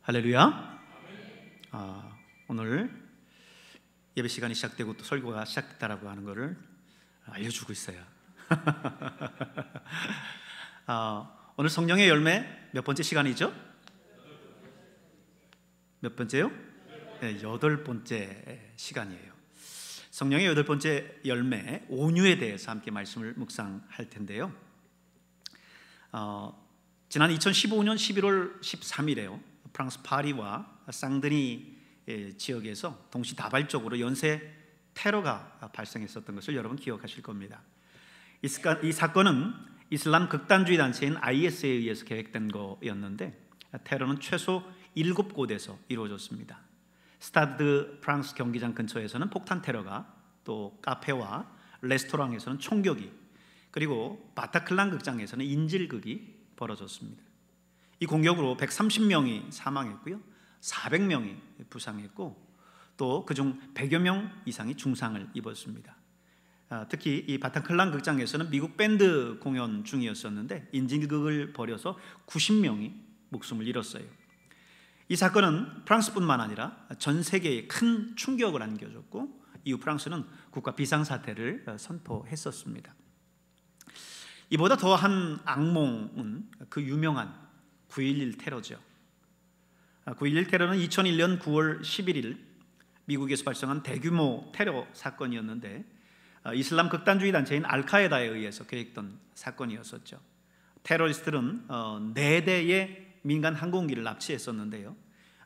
할렐루야. 오늘 예배 시간이 시작되고 또 설교가 시작됐다라고 하는 것을 알려주고 있어요. 오늘 성령의 열매 몇 번째 시간이죠? 몇 번째요? 네, 8번째 시간이에요. 성령의 8번째 열매 온유에 대해서 함께 말씀을 묵상할 텐데요. 지난 2015년 11월 13일에요 프랑스 파리와 쌍드니 지역에서 동시다발적으로 연쇄 테러가 발생했었던 것을 여러분 기억하실 겁니다. 이 사건은 이슬람 극단주의 단체인 IS에 의해서 계획된 거였는데 테러는 최소 7곳에서 이루어졌습니다. 스타드 프랑스 경기장 근처에서는 폭탄 테러가, 또 카페와 레스토랑에서는 총격이, 그리고 바타클란 극장에서는 인질극이 벌어졌습니다. 이 공격으로 130명이 사망했고요, 400명이 부상했고, 또 그중 100여 명 이상이 중상을 입었습니다. 특히 이 바타클란 극장에서는 미국 밴드 공연 중이었었는데 인질극을 벌여서 90명이 목숨을 잃었어요. 이 사건은 프랑스뿐만 아니라 전 세계에 큰 충격을 안겨줬고, 이후 프랑스는 국가 비상사태를 선포했었습니다. 이보다 더한 악몽은 그 유명한 9.11 테러죠. 9.11 테러는 2001년 9월 11일 미국에서 발생한 대규모 테러 사건이었는데 이슬람 극단주의 단체인 알카에다에 의해서 계획된 사건이었었죠. 테러리스트들은 4대의 민간 항공기를 납치했었는데요,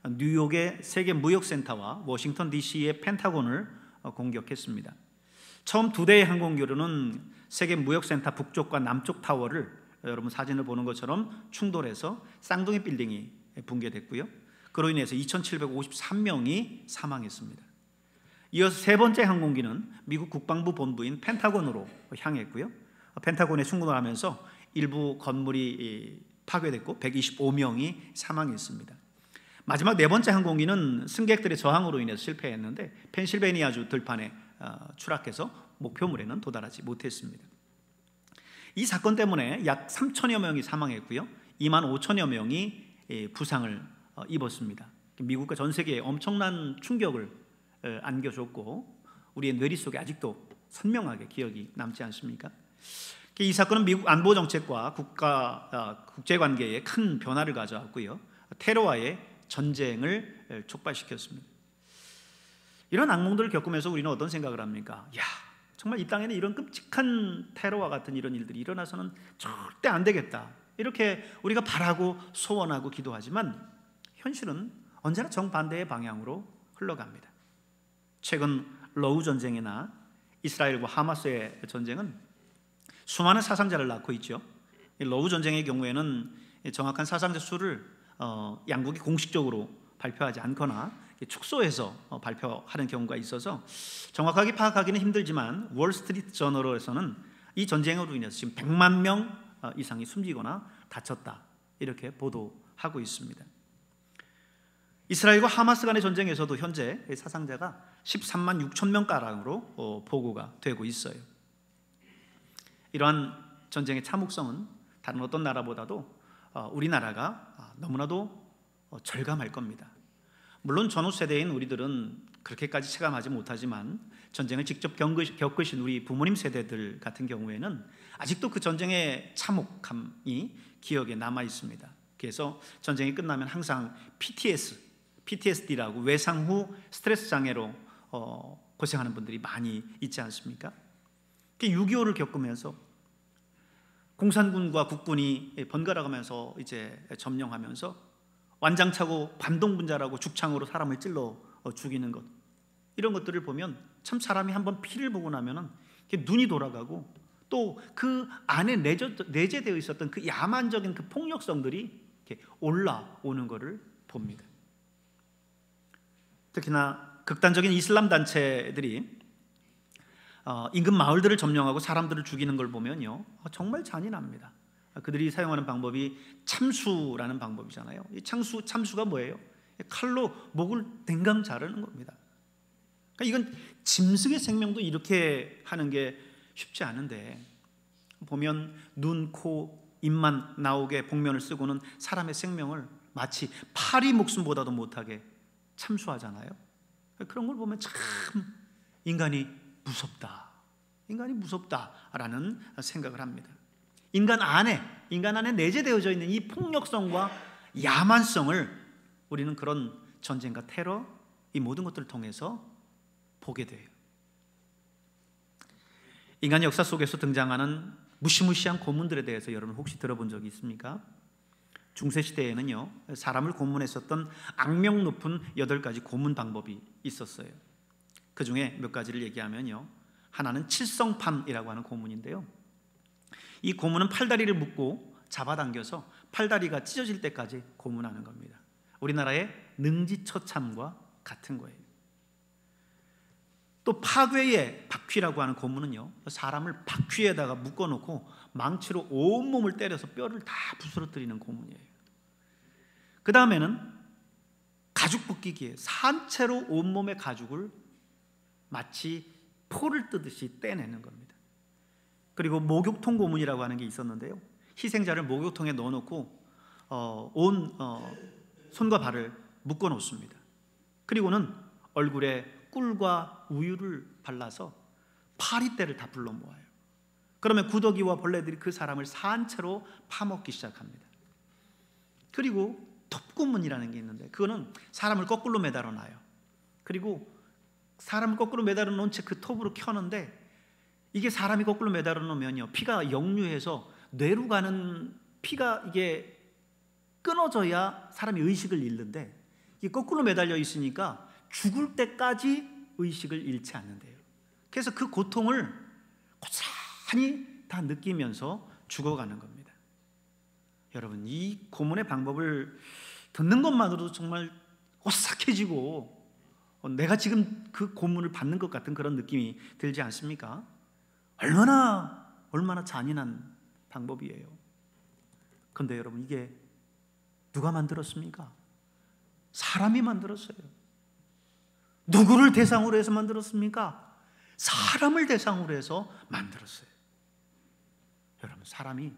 뉴욕의 세계 무역센터와 워싱턴 DC의 펜타곤을 공격했습니다. 처음 2대의 항공기로는 세계 무역센터 북쪽과 남쪽 타워를 여러분 사진을 보는 것처럼 충돌해서 쌍둥이 빌딩이 붕괴됐고요, 그로 인해서 2,753명이 사망했습니다. 이어서 3번째 항공기는 미국 국방부 본부인 펜타곤으로 향했고요, 펜타곤에 승무를 하면서 일부 건물이 파괴됐고 125명이 사망했습니다. 마지막 4번째 항공기는 승객들의 저항으로 인해서 실패했는데 펜실베니아주 들판에 추락해서 목표물에는 도달하지 못했습니다. 이 사건 때문에 약 3천여 명이 사망했고요, 2만 5천여 명이 부상을 입었습니다. 미국과 전 세계에 엄청난 충격을 안겨줬고 우리의 뇌리 속에 아직도 선명하게 기억이 남지 않습니까? 이 사건은 미국 안보 정책과 국제관계에 큰 변화를 가져왔고요, 테러와의 전쟁을 촉발시켰습니다. 이런 악몽들을 겪으면서 우리는 어떤 생각을 합니까? 정말 이 땅에는 이런 끔찍한 테러와 같은 이런 일들이 일어나서는 절대 안 되겠다, 이렇게 우리가 바라고 소원하고 기도하지만 현실은 언제나 정반대의 방향으로 흘러갑니다. 최근 러우 전쟁이나 이스라엘과 하마스의 전쟁은 수많은 사상자를 낳고 있죠. 러우 전쟁의 경우에는 정확한 사상자 수를 양국이 공식적으로 발표하지 않거나 축소해서 발표하는 경우가 있어서 정확하게 파악하기는 힘들지만 월스트리트 저널에서는 이 전쟁으로 인해서 지금 100만 명 이상이 숨지거나 다쳤다, 이렇게 보도하고 있습니다. 이스라엘과 하마스 간의 전쟁에서도 현재 사상자가 13만 6천 명가량으로 보고가 되고 있어요. 이러한 전쟁의 참혹성은 다른 어떤 나라보다도 우리나라가 너무나도 절감할 겁니다. 물론 전후 세대인 우리들은 그렇게까지 체감하지 못하지만 전쟁을 직접 겪으신 우리 부모님 세대들 같은 경우에는 아직도 그 전쟁의 참혹함이 기억에 남아 있습니다. 그래서 전쟁이 끝나면 항상 PTSD라고 외상 후 스트레스 장애로 고생하는 분들이 많이 있지 않습니까? 6.25를 겪으면서 공산군과 국군이 번갈아가면서 이제 점령하면서 완장차고 반동분자라고 죽창으로 사람을 찔러 죽이는 것, 이런 것들을 보면 참 사람이 한번 피를 보고 나면은 눈이 돌아가고 또 그 안에 내재되어 있었던 그 야만적인 그 폭력성들이 이렇게 올라오는 것을 봅니다. 특히나 극단적인 이슬람 단체들이 인근 마을들을 점령하고 사람들을 죽이는 걸 보면요, 정말 잔인합니다. 그들이 사용하는 방법이 참수라는 방법이잖아요. 이 참수가 뭐예요? 칼로 목을 댕강 자르는 겁니다. 그러니까 이건 짐승의 생명도 이렇게 하는 게 쉽지 않은데, 보면 눈, 코, 입만 나오게 복면을 쓰고는 사람의 생명을 마치 파리 목숨보다도 못하게 참수하잖아요. 그런 걸 보면 참 인간이 무섭다라는 생각을 합니다. 인간 안에 내재되어져 있는 이 폭력성과 야만성을 우리는 그런 전쟁과 테러, 이 모든 것들을 통해서 보게 돼요. 인간 역사 속에서 등장하는 무시무시한 고문들에 대해서 여러분 혹시 들어본 적이 있습니까? 중세시대에는요, 사람을 고문했었던 악명 높은 8가지 고문 방법이 있었어요. 그 중에 몇 가지를 얘기하면요, 하나는 칠성판이라고 하는 고문인데요, 이 고문은 팔다리를 묶고 잡아당겨서 팔다리가 찢어질 때까지 고문하는 겁니다. 우리나라의 능지처참과 같은 거예요. 또 파괴의 바퀴라고 하는 고문은요, 사람을 바퀴에다가 묶어놓고 망치로 온몸을 때려서 뼈를 다 부스러뜨리는 고문이에요. 그 다음에는 가죽 벗기기에 산채로 온몸의 가죽을 마치 포를 뜨듯이 떼내는 겁니다. 그리고 목욕통 고문이라고 하는 게 있었는데요, 희생자를 목욕통에 넣어놓고 온 손과 발을 묶어 놓습니다. 그리고는 얼굴에 꿀과 우유를 발라서 파리떼를 다 불러 모아요. 그러면 구더기와 벌레들이 그 사람을 산채로 파먹기 시작합니다. 그리고 톱고문이라는 게 있는데, 그거는 사람을 거꾸로 매달아 놔요. 그리고 사람을 거꾸로 매달아 놓은 채 그 톱으로 켜는데, 이게 사람이 거꾸로 매달아 놓으면요, 피가 역류해서 뇌로 가는 피가 이게 끊어져야 사람이 의식을 잃는데, 이게 거꾸로 매달려 있으니까 죽을 때까지 의식을 잃지 않는데요. 그래서 그 고통을 고스란히 다 느끼면서 죽어가는 겁니다. 여러분, 이 고문의 방법을 듣는 것만으로도 정말 오싹해지고 내가 지금 그 고문을 받는 것 같은 그런 느낌이 들지 않습니까? 얼마나 잔인한 방법이에요. 그런데 여러분, 이게 누가 만들었습니까? 사람이 만들었어요. 누구를 대상으로 해서 만들었습니까? 사람을 대상으로 해서 만들었어요. 여러분, 사람이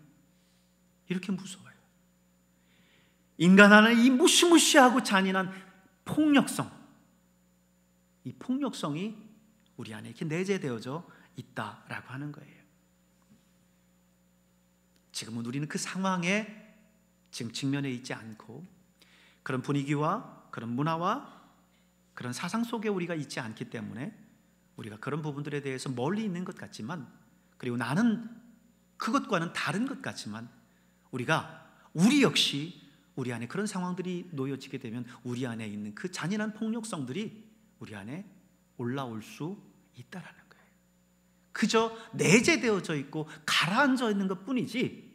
이렇게 무서워요. 인간 안에 이 무시무시하고 잔인한 폭력성, 이 폭력성이 우리 안에 이렇게 내재되어져 있다라고 하는 거예요. 지금은 우리는 그 상황에 지금 직면해 있지 않고, 그런 분위기와 그런 문화와 그런 사상 속에 우리가 있지 않기 때문에 우리가 그런 부분들에 대해서 멀리 있는 것 같지만, 그리고 나는 그것과는 다른 것 같지만, 우리 역시 우리 안에 그런 상황들이 놓여지게 되면 우리 안에 있는 그 잔인한 폭력성들이 우리 안에 올라올 수 있다라는 거예요. 그저 내재되어져 있고 가라앉아 있는 것 뿐이지,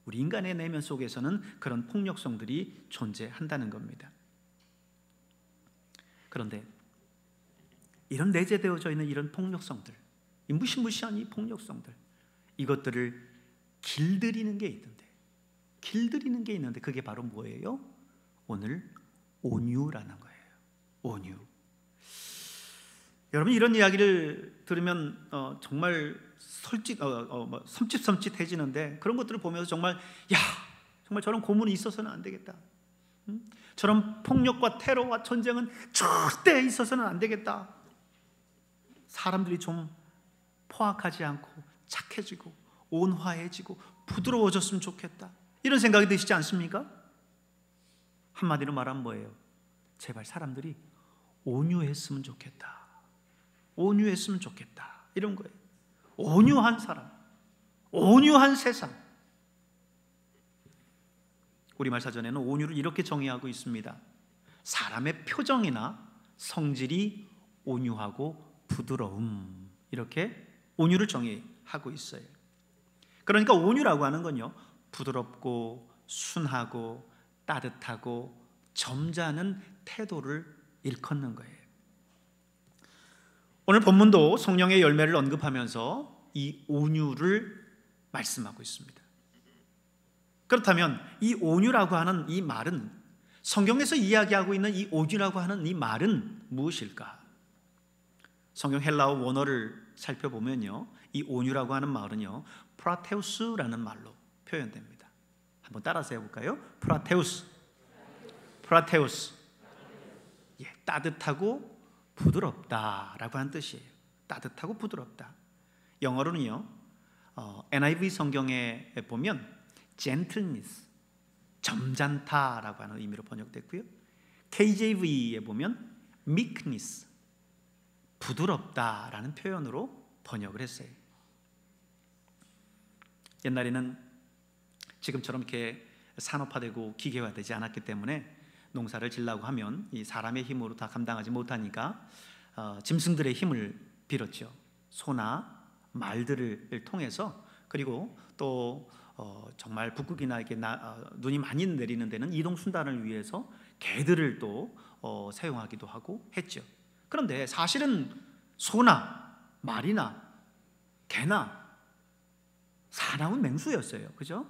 우리 인간의 내면 속에서는 그런 폭력성들이 존재한다는 겁니다. 그런데 이런 내재되어져 있는 이런 폭력성들, 이 무시무시한 이 폭력성들, 이것들을 길들이는 게 있는데 그게 바로 뭐예요? 오늘 온유라는 거예요. 온유. 여러분, 이런 이야기를 들으면 정말 섬찟해지는데, 그런 것들을 보면서 정말 저런 고문이 있어서는 안 되겠다. 저런 폭력과 테러와 전쟁은 절대 있어서는 안 되겠다. 사람들이 좀 포악하지 않고 착해지고 온화해지고 부드러워졌으면 좋겠다, 이런 생각이 드시지 않습니까? 한마디로 말하면 뭐예요? 제발 사람들이 온유했으면 좋겠다, 온유했으면 좋겠다, 이런 거예요. 온유한 사람, 온유한 세상. 우리말 사전에는 온유를 이렇게 정의하고 있습니다. 사람의 표정이나 성질이 온유하고 부드러움, 이렇게 온유를 정의하고 있어요. 그러니까 온유라고 하는 건요, 부드럽고 순하고 따뜻하고 점잖은 태도를 일컫는 거예요. 오늘 본문도 성령의 열매를 언급하면서 이 온유를 말씀하고 있습니다. 그렇다면 이 온유라고 하는 이 말은, 성경에서 이야기하고 있는 이 온유라고 하는 이 말은 무엇일까? 성경 헬라어 원어를 살펴보면요, 이 온유라고 하는 말은요, 프라테우스라는 말로 표현됩니다. 한번 따라서 해볼까요? 프라테우스. 프라테우스. 예, 따뜻하고 부드럽다라고 하는 뜻이에요. 따뜻하고 부드럽다. 영어로는요, NIV 성경에 보면 gentleness, 점잖다라고 하는 의미로 번역됐고요. KJV에 보면 meekness, 부드럽다라는 표현으로 번역을 했어요. 옛날에는 지금처럼 이렇게 산업화되고 기계화되지 않았기 때문에 농사를 지려고 하면 이 사람의 힘으로 다 감당하지 못하니까 짐승들의 힘을 빌었죠. 소나 말들을 통해서, 그리고 또 정말 북극이나 이렇게 눈이 많이 내리는 데는 이동 순환을 위해서 개들을 또 사용하기도 하고 했죠. 그런데 사실은 소나 말이나 개나 사나운 맹수였어요. 그죠?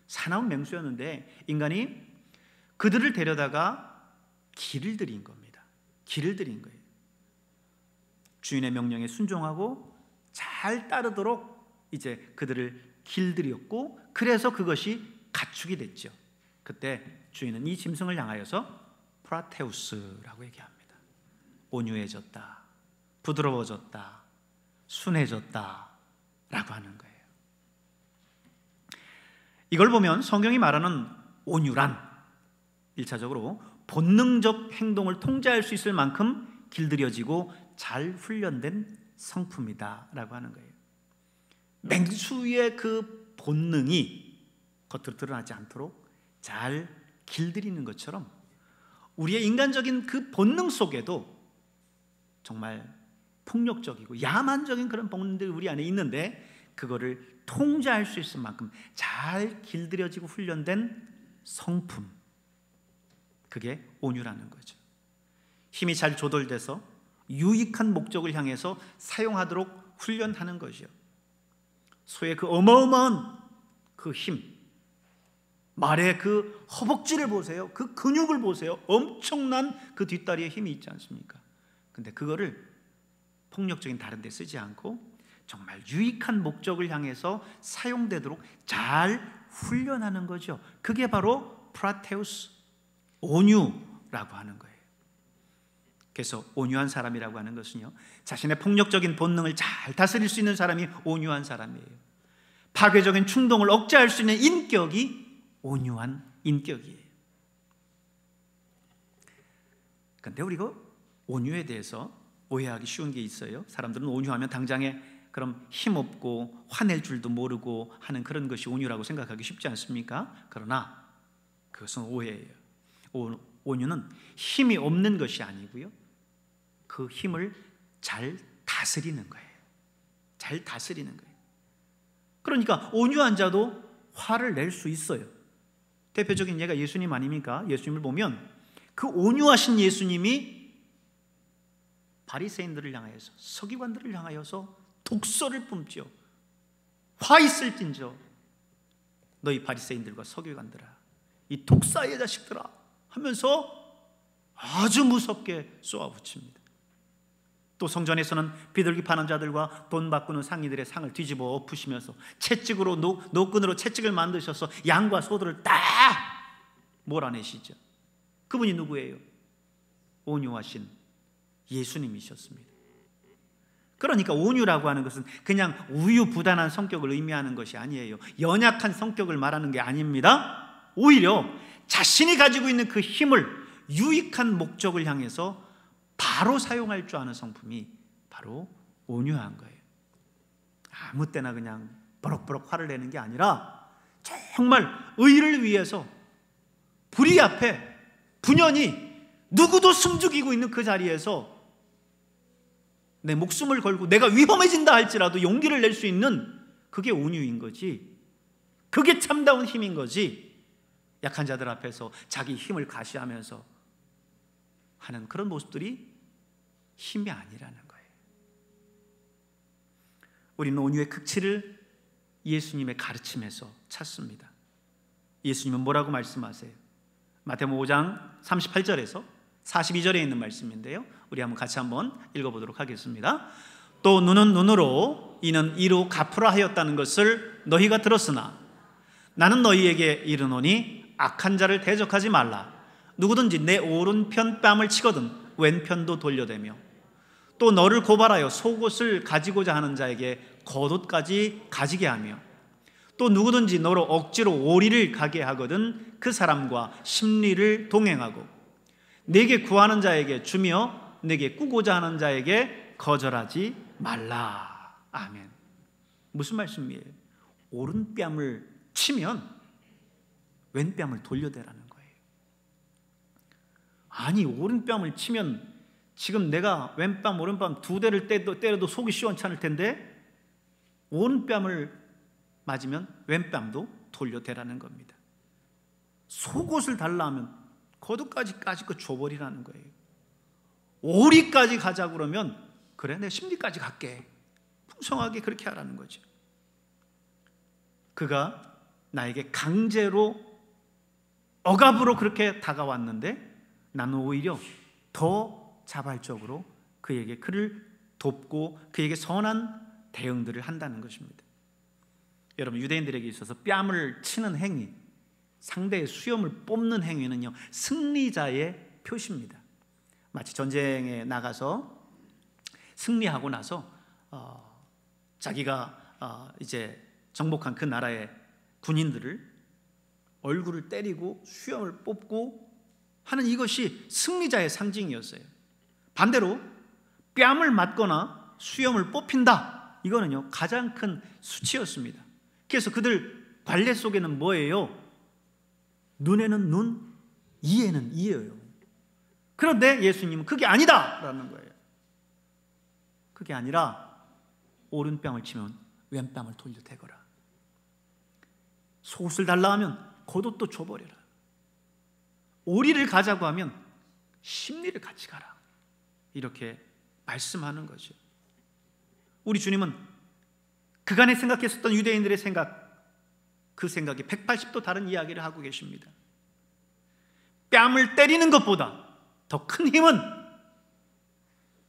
사나운 맹수였는데 인간이 그들을 데려다가 길을 들인 겁니다. 길을 들인 거예요. 주인의 명령에 순종하고 잘 따르도록 이제 그들을 길들였고, 그래서 그것이 가축이 됐죠. 그때 주인은 이 짐승을 향하여서 프라테우스라고 얘기합니다. 온유해졌다, 부드러워졌다, 순해졌다 라고 하는 거예요. 이걸 보면 성경이 말하는 온유란 1차적으로 본능적 행동을 통제할 수 있을 만큼 길들여지고 잘 훈련된 성품이다 라고 하는 거예요. 맹수의 그 본능이 겉으로 드러나지 않도록 잘 길들이는 것처럼 우리의 인간적인 그 본능 속에도 정말 폭력적이고 야만적인 그런 본능들이 우리 안에 있는데, 그거를 통제할 수 있을 만큼 잘 길들여지고 훈련된 성품, 그게 온유라는 거죠. 힘이 잘 조절돼서 유익한 목적을 향해서 사용하도록 훈련하는 것이요. 소의 그 어마어마한 그 힘, 말의 그 허벅지를 보세요. 그 근육을 보세요. 엄청난 그 뒷다리에 힘이 있지 않습니까? 근데 그거를 폭력적인 다른 데 쓰지 않고 정말 유익한 목적을 향해서 사용되도록 잘 훈련하는 거죠. 그게 바로 프라테우스, 온유라고 하는 거예요. 그래서 온유한 사람이라고 하는 것은요, 자신의 폭력적인 본능을 잘 다스릴 수 있는 사람이 온유한 사람이에요. 파괴적인 충동을 억제할 수 있는 인격이 온유한 인격이에요. 그런데 우리가 온유에 대해서 오해하기 쉬운 게 있어요. 사람들은 온유하면 당장에 그럼 힘없고 화낼 줄도 모르고 하는 그런 것이 온유라고 생각하기 쉽지 않습니까? 그러나 그것은 오해예요. 온유는 힘이 없는 것이 아니고요, 그 힘을 잘 다스리는 거예요. 잘 다스리는 거예요. 그러니까 온유한 자도 화를 낼 수 있어요. 대표적인 예가 예수님 아닙니까? 예수님을 보면 그 온유하신 예수님이 바리새인들을 향하여서, 서기관들을 향하여서 독설을 뿜죠. 화 있을진저 너희 바리새인들과 서기관들아, 이 독사의 자식들아 하면서 아주 무섭게 쏘아붙입니다. 또 성전에서는 비둘기 파는 자들과 돈 바꾸는 상인들의 상을 뒤집어 엎으시면서 채찍으로 노끈으로 채찍을 만드셔서 양과 소들을 딱 몰아내시죠. 그분이 누구예요? 온유하신 예수님이셨습니다. 그러니까 온유라고 하는 것은 그냥 우유부단한 성격을 의미하는 것이 아니에요. 연약한 성격을 말하는 게 아닙니다. 오히려 자신이 가지고 있는 그 힘을 유익한 목적을 향해서 바로 사용할 줄 아는 성품이 바로 온유한 거예요. 아무 때나 그냥 버럭버럭 화를 내는 게 아니라 정말 의를 위해서 불의 앞에 분연히 누구도 숨죽이고 있는 그 자리에서 내 목숨을 걸고 내가 위험해진다 할지라도 용기를 낼 수 있는, 그게 온유인 거지. 그게 참다운 힘인 거지. 약한 자들 앞에서 자기 힘을 과시하면서 하는 그런 모습들이 힘이 아니라는 거예요. 우리는 온유의 극치를 예수님의 가르침에서 찾습니다. 예수님은 뭐라고 말씀하세요? 마태복음 5장 38절에서 42절에 있는 말씀인데요, 우리 한번 같이 한번 읽어보도록 하겠습니다. 또 눈은 눈으로 이는 이로 갚으라 하였다는 것을 너희가 들었으나 나는 너희에게 이르노니 악한 자를 대적하지 말라. 누구든지 내 오른편 뺨을 치거든 왼편도 돌려대며 또 너를 고발하여 속옷을 가지고자 하는 자에게 겉옷까지 가지게 하며 또 누구든지 너로 억지로 오리를 가게 하거든 그 사람과 심리를 동행하고 내게 구하는 자에게 주며 내게 꾸고자 하는 자에게 거절하지 말라. 아멘. 무슨 말씀이에요? 오른뺨을 치면 왼뺨을 돌려대라는 거예요. 아니, 오른뺨을 치면 지금 내가 왼뺨 오른뺨 두 대를 때려도 속이 시원찮을 텐데 오른뺨을 맞으면 왼뺨도 돌려대라는 겁니다. 속옷을 달라 하면 겉옷까지 거 줘버리라는 거예요. 오리까지 가자 그러면 그래, 내 심리까지 갈게. 풍성하게 그렇게 하라는 거죠. 그가 나에게 강제로 억압으로 그렇게 다가왔는데 나는 오히려 더 자발적으로 그를 돕고 그에게 선한 대응들을 한다는 것입니다. 여러분, 유대인들에게 있어서 뺨을 치는 행위, 상대의 수염을 뽑는 행위는요, 승리자의 표시입니다. 마치 전쟁에 나가서 승리하고 나서 자기가 이제 정복한 그 나라의 군인들을 얼굴을 때리고 수염을 뽑고 하는 이것이 승리자의 상징이었어요. 반대로 뺨을 맞거나 수염을 뽑힌다, 이거는요 가장 큰 수치였습니다. 그래서 그들 관례 속에는 뭐예요? 눈에는 눈, 이에는 이예요. 그런데 예수님은 그게 아니다 라는 거예요. 그게 아니라 오른뺨을 치면 왼뺨을 돌려대거라. 속옷을 달라 하면 겉옷도 줘버려라. 오리를 가자고 하면 심리를 같이 가라. 이렇게 말씀하는 거죠. 우리 주님은 그간에 생각했었던 유대인들의 생각, 그 생각이 180도 다른 이야기를 하고 계십니다. 뺨을 때리는 것보다 더 큰 힘은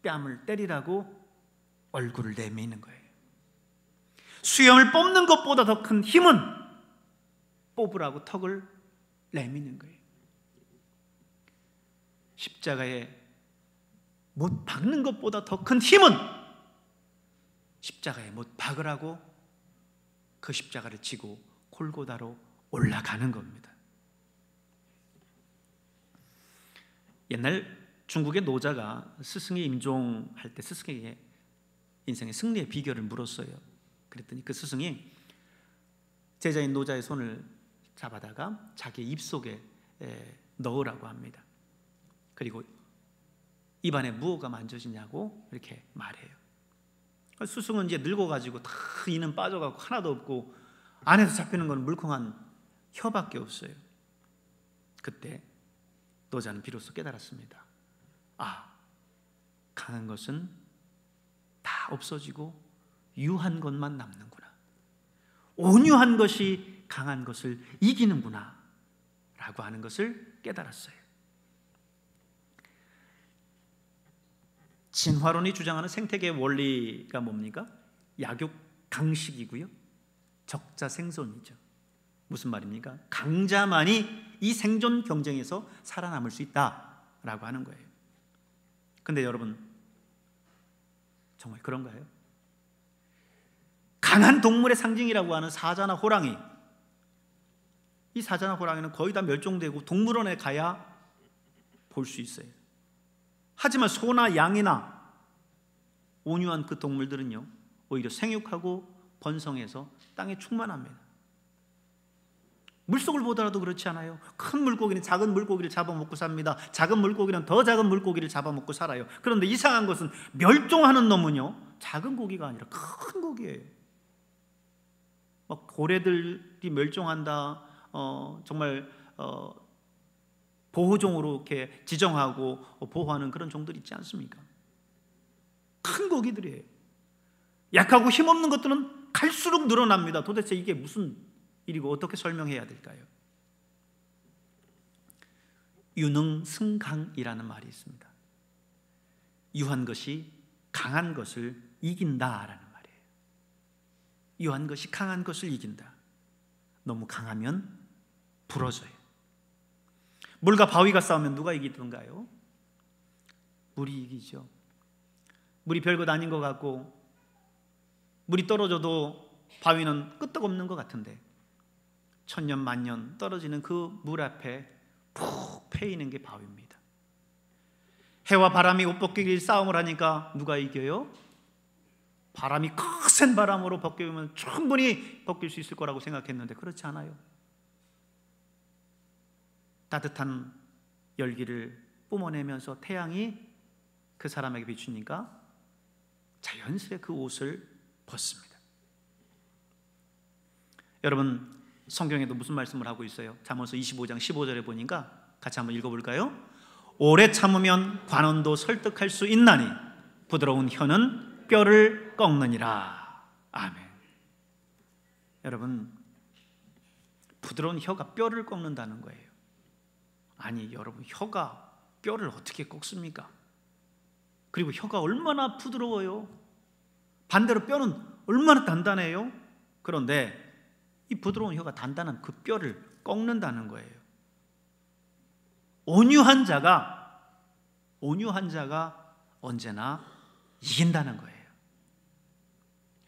뺨을 때리라고 얼굴을 내미는 거예요. 수염을 뽑는 것보다 더 큰 힘은 뽑으라고 턱을 내미는 거예요. 십자가에 못 박는 것보다 더 큰 힘은 십자가에 못 박으라고 그 십자가를 지고 골고다로 올라가는 겁니다. 옛날 중국의 노자가 스승이 임종할 때 스승에게 인생의 승리의 비결을 물었어요. 그랬더니 그 스승이 제자인 노자의 손을 잡아다가 자기 입속에 넣으라고 합니다. 그리고 입안에 무엇가 만져지냐고 이렇게 말해요. 스승은 이제 늙어가지고 다 이는 빠져가고 하나도 없고 안에서 잡히는 건 물컹한 혀밖에 없어요. 그때 노자는 비로소 깨달았습니다. 아, 강한 것은 다 없어지고 유한 것만 남는구나. 온유한 것이 강한 것을 이기는구나 라고 하는 것을 깨달았어요. 진화론이 주장하는 생태계의 원리가 뭡니까? 약육강식이고요, 적자생존이죠. 무슨 말입니까? 강자만이 이 생존 경쟁에서 살아남을 수 있다라고 하는 거예요. 근데 여러분, 정말 그런가요? 강한 동물의 상징이라고 하는 사자나 호랑이, 이 사자나 호랑이는 거의 다 멸종되고 동물원에 가야 볼 수 있어요. 하지만 소나 양이나 온유한 그 동물들은요 오히려 생육하고 번성해서 땅에 충만합니다. 물속을 보더라도 그렇지 않아요? 큰 물고기는 작은 물고기를 잡아먹고 삽니다. 작은 물고기는 더 작은 물고기를 잡아먹고 살아요. 그런데 이상한 것은 멸종하는 놈은요 작은 고기가 아니라 큰 고기예요. 막 고래들이 멸종한다, 정말 보호종으로 이렇게 지정하고 보호하는 그런 종들 있지 않습니까? 큰 고기들이에요. 약하고 힘없는 것들은 갈수록 늘어납니다. 도대체 이게 무슨 일이고 어떻게 설명해야 될까요? 유능승강이라는 말이 있습니다. 유한 것이 강한 것을 이긴다라는 말이에요. 유한 것이 강한 것을 이긴다. 너무 강하면 부러져요. 물과 바위가 싸우면 누가 이기던가요? 물이 이기죠. 물이 별것 아닌 것 같고 물이 떨어져도 바위는 끄떡없는 것 같은데 천년 만년 떨어지는 그 물 앞에 푹 패이는 게 바위입니다. 해와 바람이 옷벗기길 싸움을 하니까 누가 이겨요? 바람이 거센 바람으로 벗기면 충분히 벗길 수 있을 거라고 생각했는데 그렇지 않아요. 따뜻한 열기를 뿜어내면서 태양이 그 사람에게 비추니까 자연스레 그 옷을 벗습니다. 여러분, 성경에도 무슨 말씀을 하고 있어요? 잠언서 25장 15절에 보니까 같이 한번 읽어볼까요? 오래 참으면 관원도 설득할 수 있나니 부드러운 혀는 뼈를 꺾느니라. 아멘. 여러분, 부드러운 혀가 뼈를 꺾는다는 거예요. 아니 여러분, 혀가 뼈를 어떻게 꺾습니까? 그리고 혀가 얼마나 부드러워요. 반대로 뼈는 얼마나 단단해요. 그런데 이 부드러운 혀가 단단한 그 뼈를 꺾는다는 거예요. 온유한 자가 언제나 이긴다는 거예요.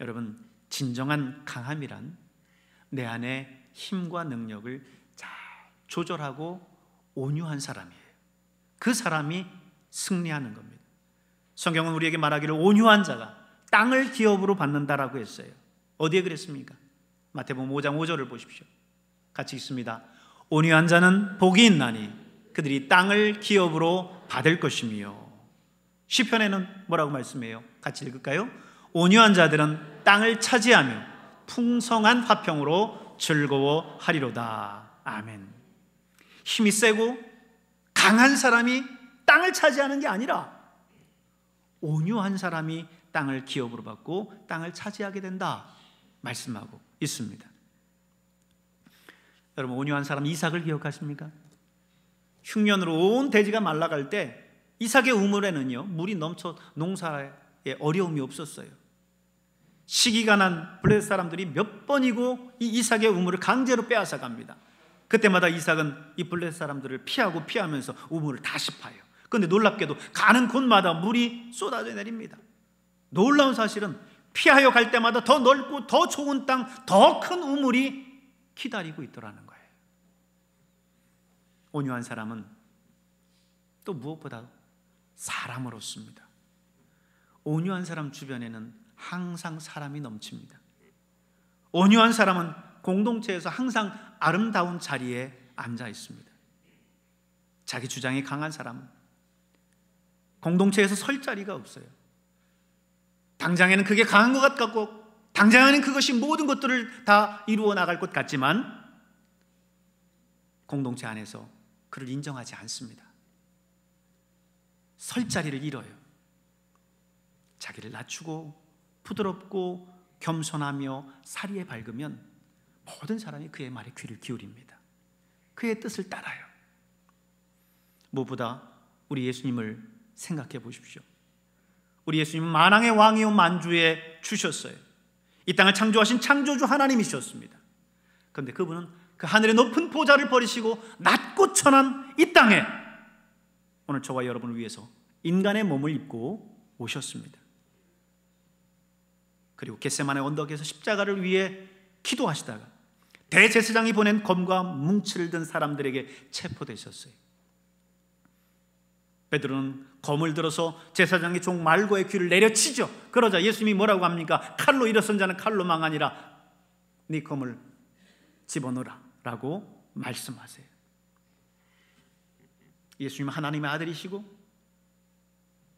여러분, 진정한 강함이란 내 안에 힘과 능력을 잘 조절하고 온유한 사람이에요. 그 사람이 승리하는 겁니다. 성경은 우리에게 말하기를 온유한 자가 땅을 기업으로 받는다라고 했어요. 어디에 그랬습니까? 마태복음 5장 5절을 보십시오. 같이 읽습니다. 온유한 자는 복이 있나니 그들이 땅을 기업으로 받을 것이며. 시편에는 뭐라고 말씀해요? 같이 읽을까요? 온유한 자들은 땅을 차지하며 풍성한 화평으로 즐거워하리로다. 아멘. 힘이 세고 강한 사람이 땅을 차지하는 게 아니라 온유한 사람이 땅을 기업으로 받고 땅을 차지하게 된다 말씀하고 있습니다. 여러분, 온유한 사람 이삭을 기억하십니까? 흉년으로 온 대지가 말라갈 때 이삭의 우물에는요 물이 넘쳐 농사에 어려움이 없었어요. 시기가 난 블레셋 사람들이 몇 번이고 이 이삭의 우물을 강제로 빼앗아 갑니다. 그때마다 이삭은 이 블레셋 사람들을 피하면서 우물을 다시 파요. 그런데 놀랍게도 가는 곳마다 물이 쏟아져 내립니다. 놀라운 사실은 피하여 갈 때마다 더 넓고 더 좋은 땅, 더 큰 우물이 기다리고 있더라는 거예요. 온유한 사람은 또 무엇보다 사람으로습니다. 온유한 사람 주변에는 항상 사람이 넘칩니다. 온유한 사람은 공동체에서 항상 아름다운 자리에 앉아 있습니다. 자기 주장이 강한 사람은 공동체에서 설 자리가 없어요. 당장에는 그게 강한 것 같고 당장에는 그것이 모든 것들을 다 이루어 나갈 것 같지만 공동체 안에서 그를 인정하지 않습니다. 설 자리를 잃어요. 자기를 낮추고 부드럽고 겸손하며 사리에 밝으면 모든 사람이 그의 말에 귀를 기울입니다. 그의 뜻을 따라요. 무엇보다 우리 예수님을 생각해 보십시오. 우리 예수님은 만왕의 왕이요 만주에 주셨어요. 이 땅을 창조하신 창조주 하나님이셨습니다. 그런데 그분은 그 하늘의 높은 보좌를 버리시고 낮고 천한 이 땅에 오늘 저와 여러분을 위해서 인간의 몸을 입고 오셨습니다. 그리고 겟세마네 언덕에서 십자가를 위해 기도하시다가 대제사장이 보낸 검과 뭉치를 든 사람들에게 체포되셨어요. 베드로는 검을 들어서 제사장의 종 말고의 귀를 내려치죠. 그러자 예수님이 뭐라고 합니까? 칼로 일어선 자는 칼로 망하니라. 네 검을 집어넣으라 라고 말씀하세요. 예수님은 하나님의 아들이시고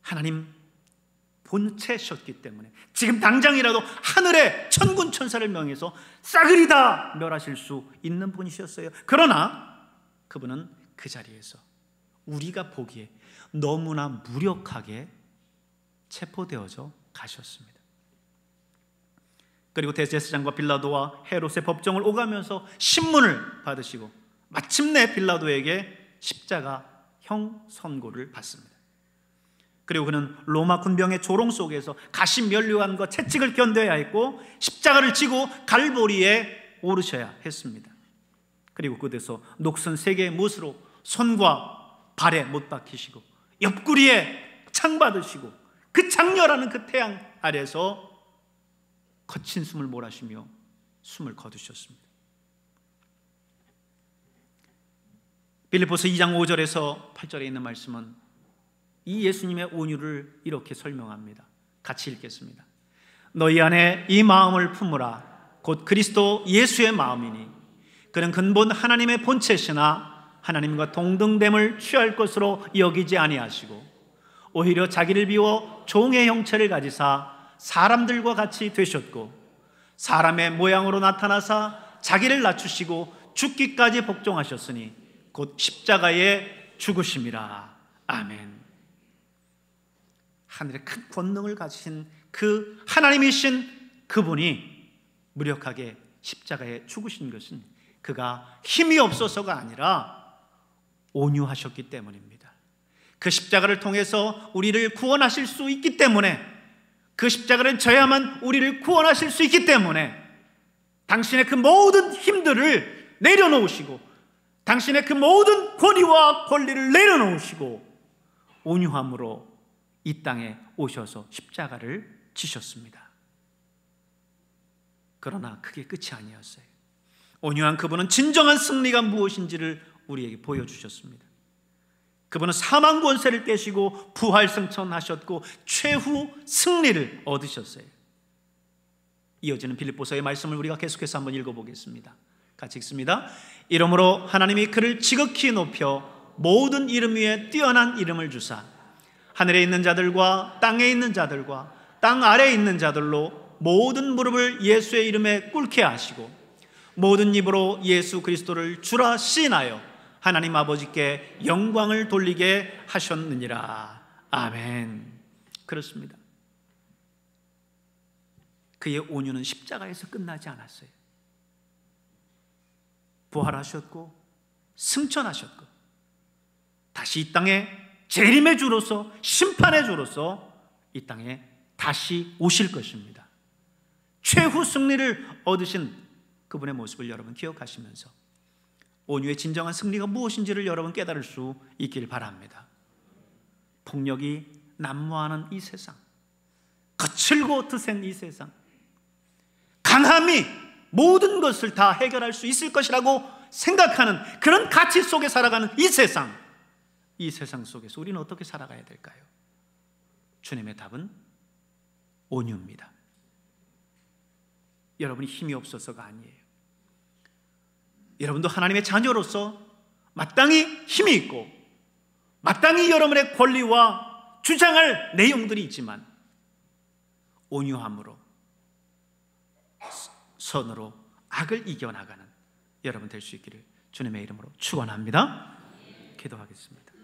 하나님 본체셨기 때문에 지금 당장이라도 하늘의 천군 천사를 명해서 싸그리 다 멸하실 수 있는 분이셨어요. 그러나 그분은 그 자리에서 우리가 보기에 너무나 무력하게 체포되어져 가셨습니다. 그리고 대제사장과 빌라도와 헤롯의 법정을 오가면서 신문을 받으시고 마침내 빌라도에게 십자가형 선고를 받습니다. 그리고 그는 로마 군병의 조롱 속에서 가시 면류관과 채찍을 견뎌야 했고 십자가를 지고 갈보리에 오르셔야 했습니다. 그리고 그곳에서 녹슨 세 개의 못으로 손과 발에 못 박히시고 옆구리에 창 받으시고 그 장렬하는 그 태양 아래서 거친 숨을 몰아쉬며 숨을 거두셨습니다. 빌립보서 2장 5절에서 8절에 있는 말씀은 이 예수님의 온유를 이렇게 설명합니다. 같이 읽겠습니다. 너희 안에 이 마음을 품으라. 곧 그리스도 예수의 마음이니 그는 근본 하나님의 본체시나 하나님과 동등됨을 취할 것으로 여기지 아니하시고 오히려 자기를 비워 종의 형체를 가지사 사람들과 같이 되셨고 사람의 모양으로 나타나사 자기를 낮추시고 죽기까지 복종하셨으니 곧 십자가에 죽으심이라. 아멘. 하늘의 큰 권능을 가지신 그 하나님이신 그분이 무력하게 십자가에 죽으신 것은 그가 힘이 없어서가 아니라 온유하셨기 때문입니다. 그 십자가를 통해서 우리를 구원하실 수 있기 때문에, 그 십자가를 져야만 우리를 구원하실 수 있기 때문에 당신의 그 모든 힘들을 내려놓으시고 당신의 그 모든 권위와 권리를 내려놓으시고 온유함으로 이 땅에 오셔서 십자가를 지셨습니다. 그러나 그게 끝이 아니었어요. 온유한 그분은 진정한 승리가 무엇인지를 우리에게 보여주셨습니다. 그분은 사망 권세를 깨시고 부활 승천하셨고 최후 승리를 얻으셨어요. 이어지는 빌립보서의 말씀을 우리가 계속해서 한번 읽어보겠습니다. 같이 읽습니다. 이러므로 하나님이 그를 지극히 높여 모든 이름 위에 뛰어난 이름을 주사 하늘에 있는 자들과 땅에 있는 자들과 땅 아래에 있는 자들로 모든 무릎을 예수의 이름에 꿇게 하시고 모든 입으로 예수 그리스도를 주라 시인하여 하나님 아버지께 영광을 돌리게 하셨느니라. 아멘. 그렇습니다. 그의 온유는 십자가에서 끝나지 않았어요. 부활하셨고 승천하셨고 다시 이 땅에 재림의 주로서 심판의 주로서 이 땅에 다시 오실 것입니다. 최후 승리를 얻으신 그분의 모습을 여러분 기억하시면서 온유의 진정한 승리가 무엇인지를 여러분 깨달을 수 있기를 바랍니다. 폭력이 난무하는 이 세상, 거칠고 드센 이 세상, 강함이 모든 것을 다 해결할 수 있을 것이라고 생각하는 그런 가치 속에 살아가는 이 세상 속에서 우리는 어떻게 살아가야 될까요? 주님의 답은 온유입니다. 여러분이 힘이 없어서가 아니에요. 여러분도 하나님의 자녀로서 마땅히 힘이 있고 마땅히 여러분의 권리와 주장할 내용들이 있지만 온유함으로 선으로 악을 이겨나가는 여러분 될 수 있기를 주님의 이름으로 축원합니다. 기도하겠습니다.